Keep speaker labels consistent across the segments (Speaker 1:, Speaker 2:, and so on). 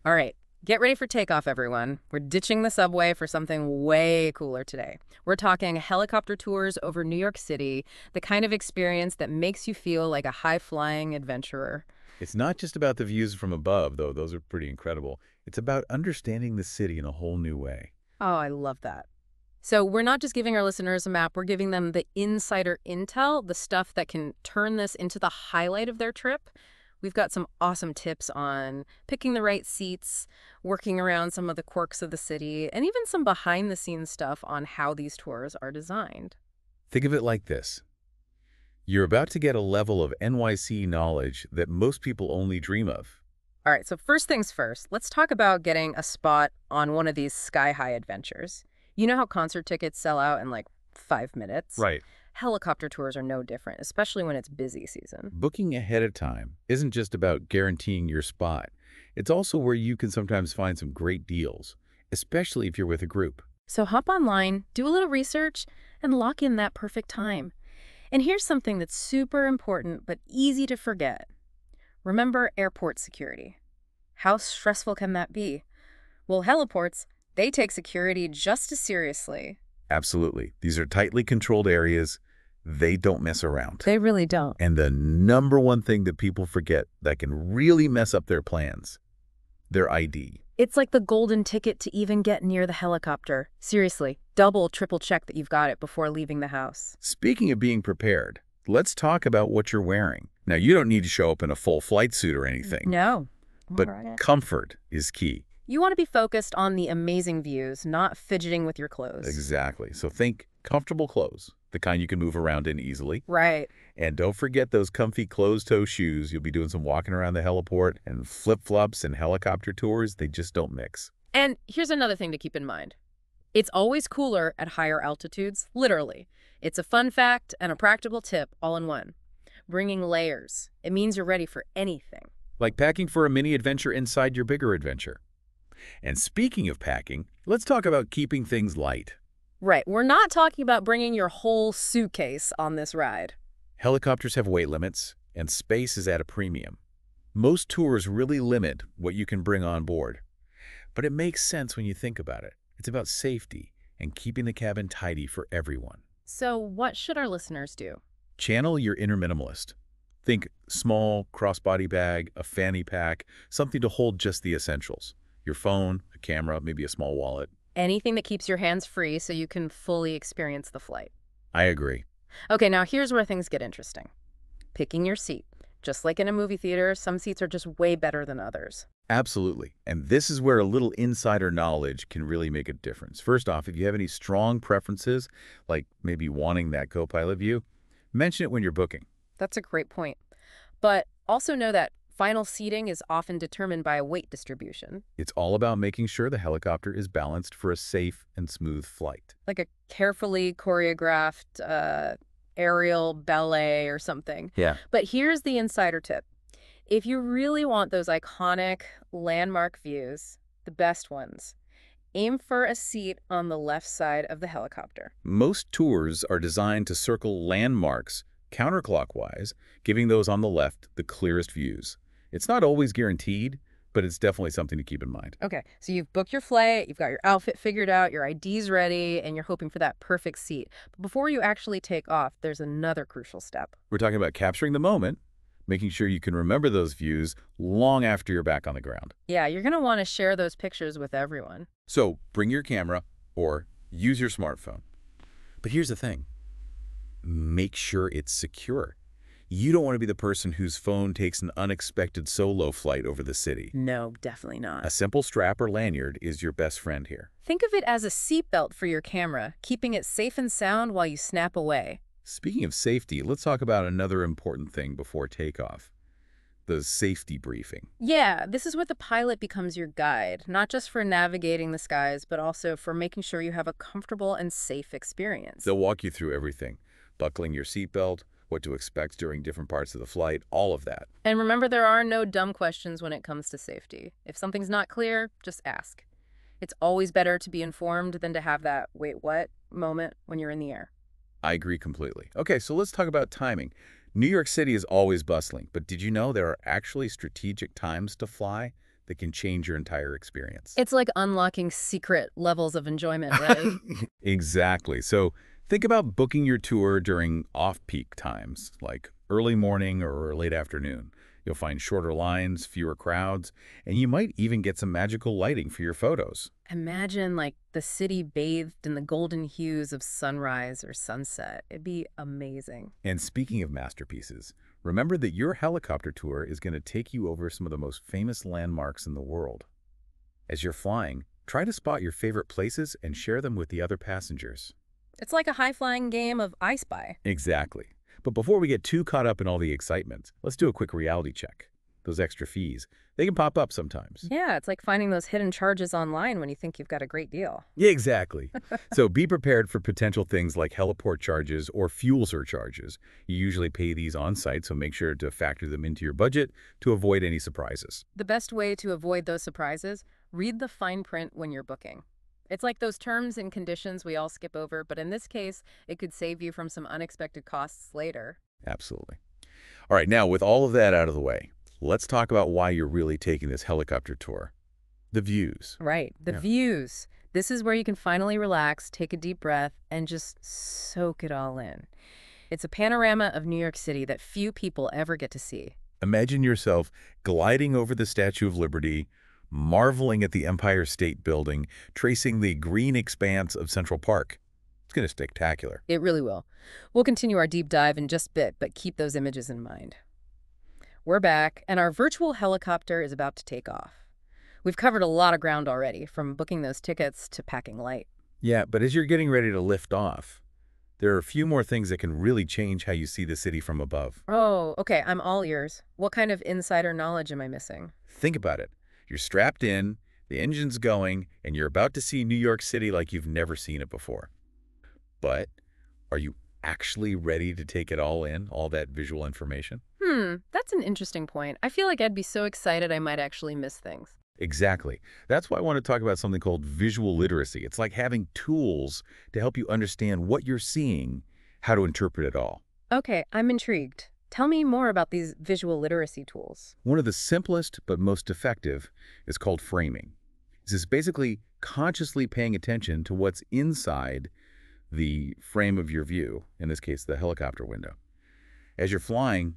Speaker 1: All right, get ready for takeoff, everyone. We're ditching the subway for something way cooler today. We're talking helicopter tours over New York City, the kind of experience that makes you feel like a high-flying adventurer.
Speaker 2: It's not just about the views from above, though. Those are pretty incredible. It's about understanding the city in a whole new way.
Speaker 1: Oh, I love that. So we're not just giving our listeners a map, we're giving them the insider intel, the stuff that can turn this into the highlight of their trip. We've got some awesome tips on picking the right seats, working around some of the quirks of the city, and even some behind-the-scenes stuff on how these tours are designed.
Speaker 2: Think of it like this. You're about to get a level of NYC knowledge that most people only dream of.
Speaker 1: All right, so first things first, let's talk about getting a spot on one of these sky-high adventures. You know how concert tickets sell out in like 5 minutes?
Speaker 2: Right.
Speaker 1: Helicopter tours are no different, especially when it's busy season.
Speaker 2: Booking ahead of time isn't just about guaranteeing your spot. It's also where you can sometimes find some great deals, especially if you're with a group.
Speaker 1: So hop online, do a little research, and lock in that perfect time. And here's something that's super important but easy to forget. Remember airport security. How stressful can that be? Well, heliports, they take security just as seriously.
Speaker 2: Absolutely. These are tightly controlled areas. They don't mess around.
Speaker 1: They really don't.
Speaker 2: And the number one thing that people forget that can really mess up their plans, their ID.
Speaker 1: It's like the golden ticket to even get near the helicopter. Seriously, double, triple check that you've got it before leaving the house.
Speaker 2: Speaking of being prepared, let's talk about what you're wearing. Now, you don't need to show up in a full flight suit or anything.
Speaker 1: No.
Speaker 2: But comfort is key.
Speaker 1: You want to be focused on the amazing views, not fidgeting with your clothes.
Speaker 2: Exactly. So think comfortable clothes, the kind you can move around in easily.
Speaker 1: Right.
Speaker 2: And don't forget those comfy closed-toe shoes. You'll be doing some walking around the heliport, and flip-flops and helicopter tours, they just don't mix.
Speaker 1: And here's another thing to keep in mind. It's always cooler at higher altitudes, literally. It's a fun fact and a practical tip all in one. Bringing layers. It means you're ready for anything.
Speaker 2: Like packing for a mini adventure inside your bigger adventure. And speaking of packing, let's talk about keeping things light.
Speaker 1: Right. We're not talking about bringing your whole suitcase on this ride.
Speaker 2: Helicopters have weight limits, and space is at a premium. Most tours really limit what you can bring on board. But it makes sense when you think about it. It's about safety and keeping the cabin tidy for everyone.
Speaker 1: So what should our listeners do?
Speaker 2: Channel your inner minimalist. Think small crossbody bag, a fanny pack, something to hold just the essentials. Your phone, a camera, maybe a small wallet.
Speaker 1: Anything that keeps your hands free so you can fully experience the flight.
Speaker 2: I agree.
Speaker 1: Okay, now here's where things get interesting. Picking your seat. Just like in a movie theater, some seats are just way better than others.
Speaker 2: Absolutely. And this is where a little insider knowledge can really make a difference. First off, if you have any strong preferences, like maybe wanting that co-pilot view, mention it when you're booking.
Speaker 1: That's a great point. But also know that final seating is often determined by a weight distribution.
Speaker 2: It's all about making sure the helicopter is balanced for a safe and smooth flight.
Speaker 1: Like a carefully choreographed aerial ballet or something.
Speaker 2: Yeah.
Speaker 1: But here's the insider tip. If you really want those iconic landmark views, the best ones, aim for a seat on the left side of the helicopter.
Speaker 2: Most tours are designed to circle landmarks counterclockwise, giving those on the left the clearest views. It's not always guaranteed, but it's definitely something to keep in mind.
Speaker 1: Okay, so you've booked your flight, you've got your outfit figured out, your ID's ready, and you're hoping for that perfect seat. But before you actually take off, there's another crucial step.
Speaker 2: We're talking about capturing the moment, making sure you can remember those views long after you're back on the ground.
Speaker 1: Yeah, you're going to want to share those pictures with everyone.
Speaker 2: So bring your camera or use your smartphone. But here's the thing. Make sure it's secure. You don't want to be the person whose phone takes an unexpected solo flight over the city.
Speaker 1: No, definitely not.
Speaker 2: A simple strap or lanyard is your best friend here.
Speaker 1: Think of it as a seatbelt for your camera, keeping it safe and sound while you snap away.
Speaker 2: Speaking of safety, let's talk about another important thing before takeoff. The safety briefing.
Speaker 1: Yeah, this is where the pilot becomes your guide, not just for navigating the skies, but also for making sure you have a comfortable and safe experience.
Speaker 2: They'll walk you through everything. Buckling your seatbelt, what to expect during different parts of the flight, all of that.
Speaker 1: And remember, there are no dumb questions when it comes to safety. If something's not clear, just ask. It's always better to be informed than to have that wait, what moment when you're in the air.
Speaker 2: I agree completely. Okay, so let's talk about timing. New York City is always bustling, but did you know there are actually strategic times to fly that can change your entire experience.
Speaker 1: It's like unlocking secret levels of enjoyment, right?
Speaker 2: Exactly. So think about booking your tour during off-peak times, like early morning or late afternoon. You'll find shorter lines, fewer crowds, and you might even get some magical lighting for your photos.
Speaker 1: Imagine like the city bathed in the golden hues of sunrise or sunset. It'd be amazing.
Speaker 2: And speaking of masterpieces, remember that your helicopter tour is going to take you over some of the most famous landmarks in the world. As you're flying, try to spot your favorite places and share them with the other passengers.
Speaker 1: It's like a high-flying game of I Spy.
Speaker 2: Exactly. But before we get too caught up in all the excitement, let's do a quick reality check. Those extra fees, they can pop up sometimes.
Speaker 1: Yeah, it's like finding those hidden charges online when you think you've got a great deal.
Speaker 2: Yeah, exactly. So be prepared for potential things like heliport charges or fuel surcharges. You usually pay these on site, so make sure to factor them into your budget to avoid any surprises.
Speaker 1: The best way to avoid those surprises, read the fine print when you're booking. It's like those terms and conditions we all skip over, but in this case, it could save you from some unexpected costs later.
Speaker 2: Absolutely. All right, now with all of that out of the way, let's talk about why you're really taking this helicopter tour. The views.
Speaker 1: Right, the
Speaker 2: Yeah.
Speaker 1: views. This is where you can finally relax, take a deep breath, and just soak it all in. It's a panorama of New York City that few people ever get to see.
Speaker 2: Imagine yourself gliding over the Statue of Liberty, marveling at the Empire State Building, tracing the green expanse of Central Park. It's going to spectacular.
Speaker 1: It really will. We'll continue our deep dive in just a bit, but keep those images in mind. We're back, and our virtual helicopter is about to take off. We've covered a lot of ground already, from booking those tickets to packing light.
Speaker 2: Yeah, but as you're getting ready to lift off, there are a few more things that can really change how you see the city from above.
Speaker 1: Oh, okay, I'm all ears. What kind of insider knowledge am I missing?
Speaker 2: Think about it. You're strapped in, the engine's going, and you're about to see New York City like you've never seen it before. But are you actually ready to take it all in, all that visual information?
Speaker 1: That's an interesting point. I feel like I'd be so excited I might actually miss things.
Speaker 2: Exactly. That's why I want to talk about something called visual literacy. It's like having tools to help you understand what you're seeing, how to interpret it all.
Speaker 1: Okay, I'm intrigued. Tell me more about these visual literacy tools.
Speaker 2: One of the simplest but most effective is called framing. This is basically consciously paying attention to what's inside the frame of your view, in this case, the helicopter window. As you're flying,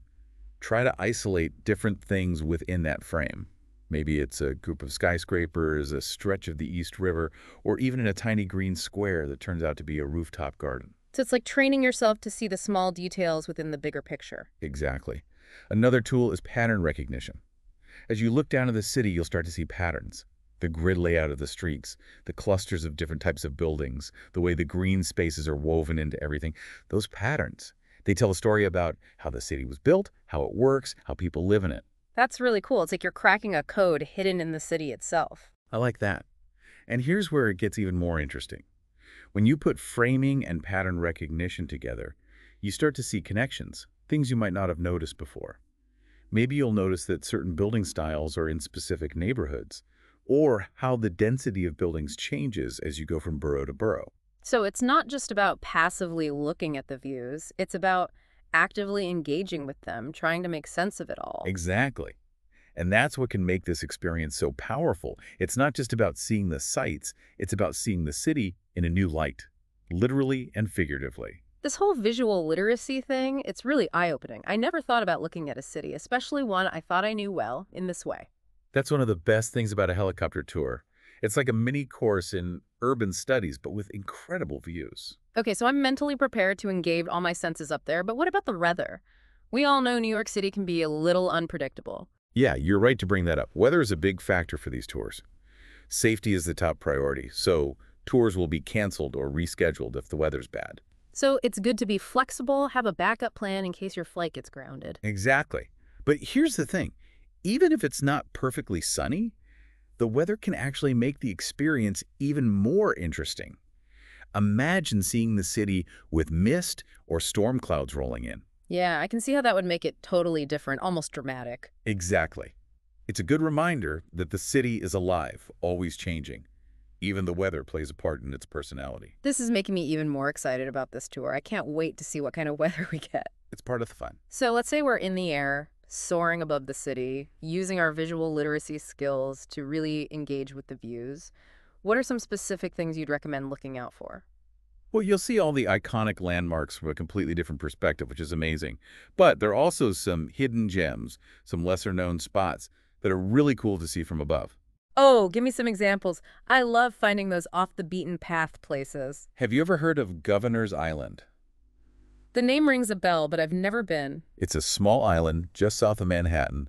Speaker 2: try to isolate different things within that frame. Maybe it's a group of skyscrapers, a stretch of the East River, or even in a tiny green square that turns out to be a rooftop garden.
Speaker 1: So it's like training yourself to see the small details within the bigger picture.
Speaker 2: Exactly. Another tool is pattern recognition. As you look down at the city, you'll start to see patterns. The grid layout of the streets, the clusters of different types of buildings, the way the green spaces are woven into everything. Those patterns, they tell a story about how the city was built, how it works, how people live in it.
Speaker 1: That's really cool. It's like you're cracking a code hidden in the city itself.
Speaker 2: I like that. And here's where it gets even more interesting. When you put framing and pattern recognition together, you start to see connections, things you might not have noticed before. Maybe you'll notice that certain building styles are in specific neighborhoods, or how the density of buildings changes as you go from borough to borough.
Speaker 1: So it's not just about passively looking at the views, it's about actively engaging with them, trying to make sense of it all.
Speaker 2: Exactly. And that's what can make this experience so powerful. It's not just about seeing the sights, it's about seeing the city in a new light, literally and figuratively.
Speaker 1: This whole visual literacy thing, it's really eye-opening. I never thought about looking at a city, especially one I thought I knew well, in this way.
Speaker 2: That's one of the best things about a helicopter tour. It's like a mini course in urban studies, but with incredible views.
Speaker 1: Okay, so I'm mentally prepared to engage all my senses up there, but what about the weather? We all know New York City can be a little unpredictable.
Speaker 2: Yeah, you're right to bring that up. Weather is a big factor for these tours. Safety is the top priority, so tours will be canceled or rescheduled if the weather's bad.
Speaker 1: So it's good to be flexible, have a backup plan in case your flight gets grounded.
Speaker 2: Exactly. But here's the thing. Even if it's not perfectly sunny, the weather can actually make the experience even more interesting. Imagine seeing the city with mist or storm clouds rolling in.
Speaker 1: Yeah, I can see how that would make it totally different, almost dramatic.
Speaker 2: Exactly. It's a good reminder that the city is alive, always changing. Even the weather plays a part in its personality.
Speaker 1: This is making me even more excited about this tour. I can't wait to see what kind of weather we get.
Speaker 2: It's part of the fun.
Speaker 1: So let's say we're in the air, soaring above the city, using our visual literacy skills to really engage with the views. What are some specific things you'd recommend looking out for?
Speaker 2: Well, you'll see all the iconic landmarks from a completely different perspective, which is amazing. But there are also some hidden gems, some lesser-known spots that are really cool to see from above.
Speaker 1: Oh, give me some examples. I love finding those off the beaten path places.
Speaker 2: Have you ever heard of Governor's Island?
Speaker 1: The name rings a bell, but I've never been.
Speaker 2: It's a small island just south of Manhattan,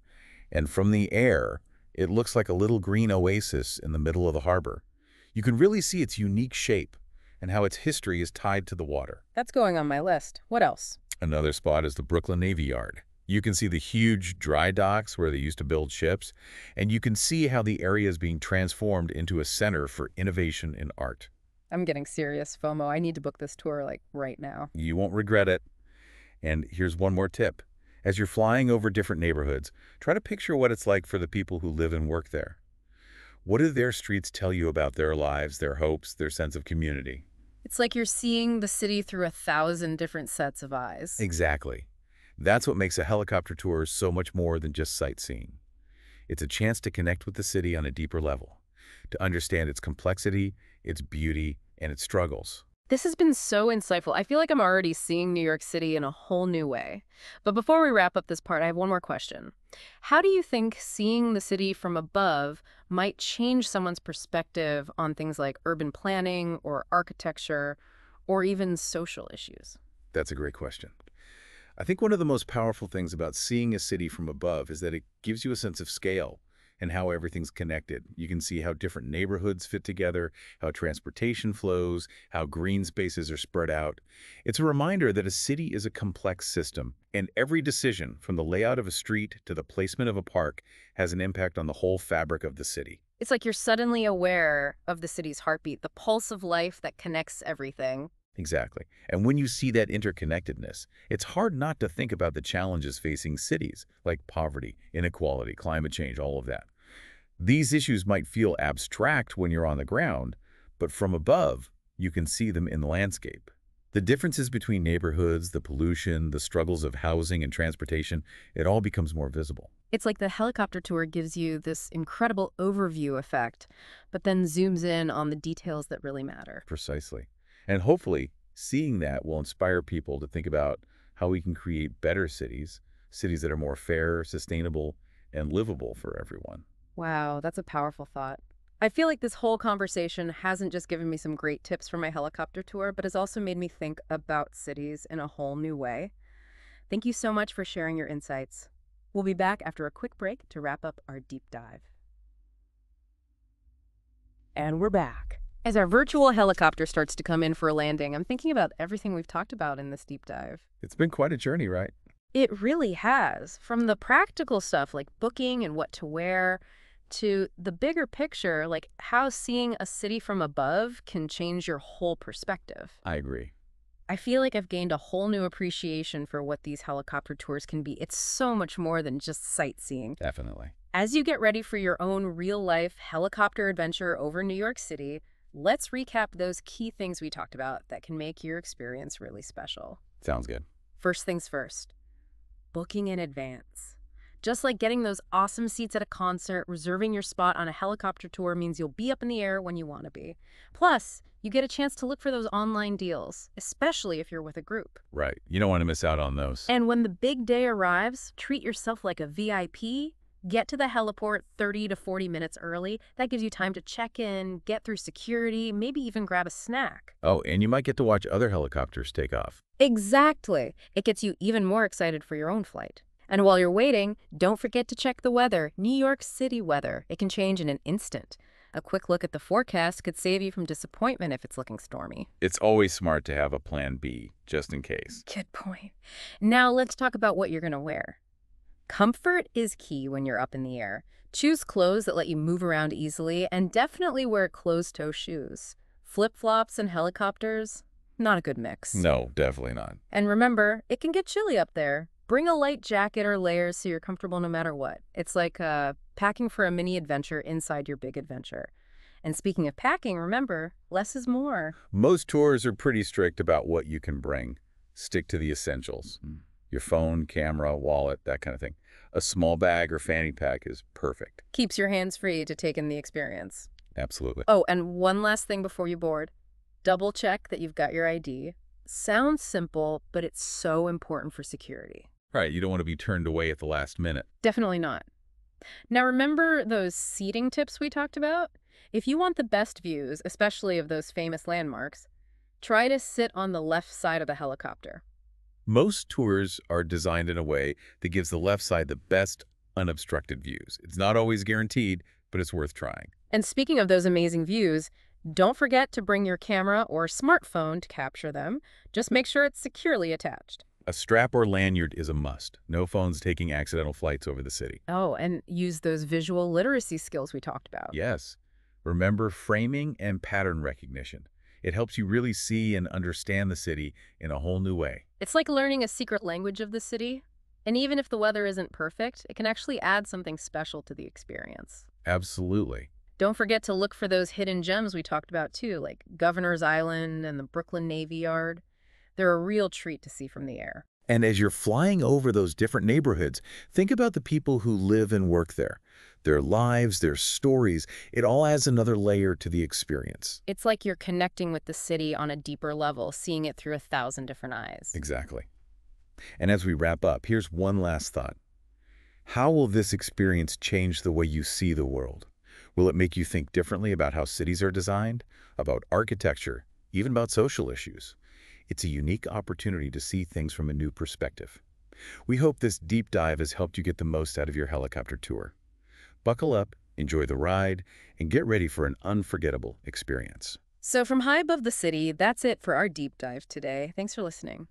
Speaker 2: and from the air, it looks like a little green oasis in the middle of the harbor. You can really see its unique shape and how its history is tied to the water.
Speaker 1: That's going on my list. What else?
Speaker 2: Another spot is the Brooklyn Navy Yard. You can see the huge dry docks where they used to build ships, and you can see how the area is being transformed into a center for innovation in art.
Speaker 1: I'm getting serious FOMO. I need to book this tour like right now.
Speaker 2: You won't regret it. And here's one more tip. As you're flying over different neighborhoods, try to picture what it's like for the people who live and work there. What do their streets tell you about their lives, their hopes, their sense of community?
Speaker 1: It's like you're seeing the city through 1,000 different sets of eyes.
Speaker 2: Exactly. That's what makes a helicopter tour so much more than just sightseeing. It's a chance to connect with the city on a deeper level, to understand its complexity, its beauty, and its struggles.
Speaker 1: This has been so insightful. I feel like I'm already seeing New York City in a whole new way. But before we wrap up this part, I have one more question. How do you think seeing the city from above might change someone's perspective on things like urban planning or architecture or even social issues?
Speaker 2: That's a great question. I think one of the most powerful things about seeing a city from above is that it gives you a sense of scale and how everything's connected. You can see how different neighborhoods fit together, how transportation flows, how green spaces are spread out. It's a reminder that a city is a complex system, and every decision, from the layout of a street to the placement of a park, has an impact on the whole fabric of the city.
Speaker 1: It's like you're suddenly aware of the city's heartbeat, the pulse of life that connects everything.
Speaker 2: Exactly. And when you see that interconnectedness, it's hard not to think about the challenges facing cities, like poverty, inequality, climate change, all of that. These issues might feel abstract when you're on the ground, but from above, you can see them in the landscape. The differences between neighborhoods, the pollution, the struggles of housing and transportation, it all becomes more visible.
Speaker 1: It's like the helicopter tour gives you this incredible overview effect, but then zooms in on the details that really matter.
Speaker 2: Precisely. And hopefully, seeing that will inspire people to think about how we can create better cities, cities that are more fair, sustainable, and livable for everyone.
Speaker 1: Wow, that's a powerful thought. I feel like this whole conversation hasn't just given me some great tips for my helicopter tour, but has also made me think about cities in a whole new way. Thank you so much for sharing your insights. We'll be back after a quick break to wrap up our deep dive. And we're back. As our virtual helicopter starts to come in for a landing, I'm thinking about everything we've talked about in this deep dive.
Speaker 2: It's been quite a journey, right?
Speaker 1: It really has. From the practical stuff like booking and what to wear, to the bigger picture, like how seeing a city from above can change your whole perspective.
Speaker 2: I agree.
Speaker 1: I feel like I've gained a whole new appreciation for what these helicopter tours can be. It's so much more than just sightseeing.
Speaker 2: Definitely.
Speaker 1: As you get ready for your own real-life helicopter adventure over New York City, let's recap those key things we talked about that can make your experience really special.
Speaker 2: Sounds good.
Speaker 1: First things first, booking in advance. Just like getting those awesome seats at a concert, reserving your spot on a helicopter tour means you'll be up in the air when you want to be. Plus, you get a chance to look for those online deals, especially if you're with a group.
Speaker 2: Right. You don't want to miss out on those.
Speaker 1: And when the big day arrives, treat yourself like a VIP. Get to the heliport 30 to 40 minutes early. That gives you time to check in, get through security, maybe even grab a snack.
Speaker 2: Oh, and you might get to watch other helicopters take off.
Speaker 1: Exactly. It gets you even more excited for your own flight. And while you're waiting, don't forget to check the weather, New York City weather. It can change in an instant. A quick look at the forecast could save you from disappointment if it's looking stormy.
Speaker 2: It's always smart to have a plan B, just in case.
Speaker 1: Good point. Now let's talk about what you're going to wear. Comfort is key when you're up in the air. Choose clothes that let you move around easily, and definitely wear closed-toe shoes. Flip-flops and helicopters, not a good mix.
Speaker 2: No, definitely not.
Speaker 1: And remember, it can get chilly up there. Bring a light jacket or layers so you're comfortable no matter what. It's like packing for a mini adventure inside your big adventure. And speaking of packing, remember, less is more.
Speaker 2: Most tours are pretty strict about what you can bring. Stick to the essentials. Your phone, camera, wallet, that kind of thing. A small bag or fanny pack is perfect.
Speaker 1: Keeps your hands free to take in the experience.
Speaker 2: Absolutely.
Speaker 1: Oh, and one last thing before you board. Double check that you've got your ID. Sounds simple, but it's so important for security.
Speaker 2: Right, you don't want to be turned away at the last minute.
Speaker 1: Definitely not. Now, remember those seating tips we talked about? If you want the best views, especially of those famous landmarks, try to sit on the left side of the helicopter.
Speaker 2: Most tours are designed in a way that gives the left side the best unobstructed views. It's not always guaranteed, but it's worth trying.
Speaker 1: And speaking of those amazing views, don't forget to bring your camera or smartphone to capture them. Just make sure it's securely attached.
Speaker 2: A strap or lanyard is a must. No phones taking accidental flights over the city.
Speaker 1: Oh, and use those visual literacy skills we talked about.
Speaker 2: Yes. Remember framing and pattern recognition. It helps you really see and understand the city in a whole new way.
Speaker 1: It's like learning a secret language of the city. And even if the weather isn't perfect, it can actually add something special to the experience.
Speaker 2: Absolutely.
Speaker 1: Don't forget to look for those hidden gems we talked about too, like Governor's Island and the Brooklyn Navy Yard. They're a real treat to see from the air.
Speaker 2: And as you're flying over those different neighborhoods, think about the people who live and work there. Their lives, their stories, it all adds another layer to the experience.
Speaker 1: It's like you're connecting with the city on a deeper level, seeing it through 1,000 different eyes.
Speaker 2: Exactly. And as we wrap up, here's one last thought. How will this experience change the way you see the world? Will it make you think differently about how cities are designed, about architecture, even about social issues? It's a unique opportunity to see things from a new perspective. We hope this deep dive has helped you get the most out of your helicopter tour. Buckle up, enjoy the ride, and get ready for an unforgettable experience.
Speaker 1: So from high above the city, that's it for our deep dive today. Thanks for listening.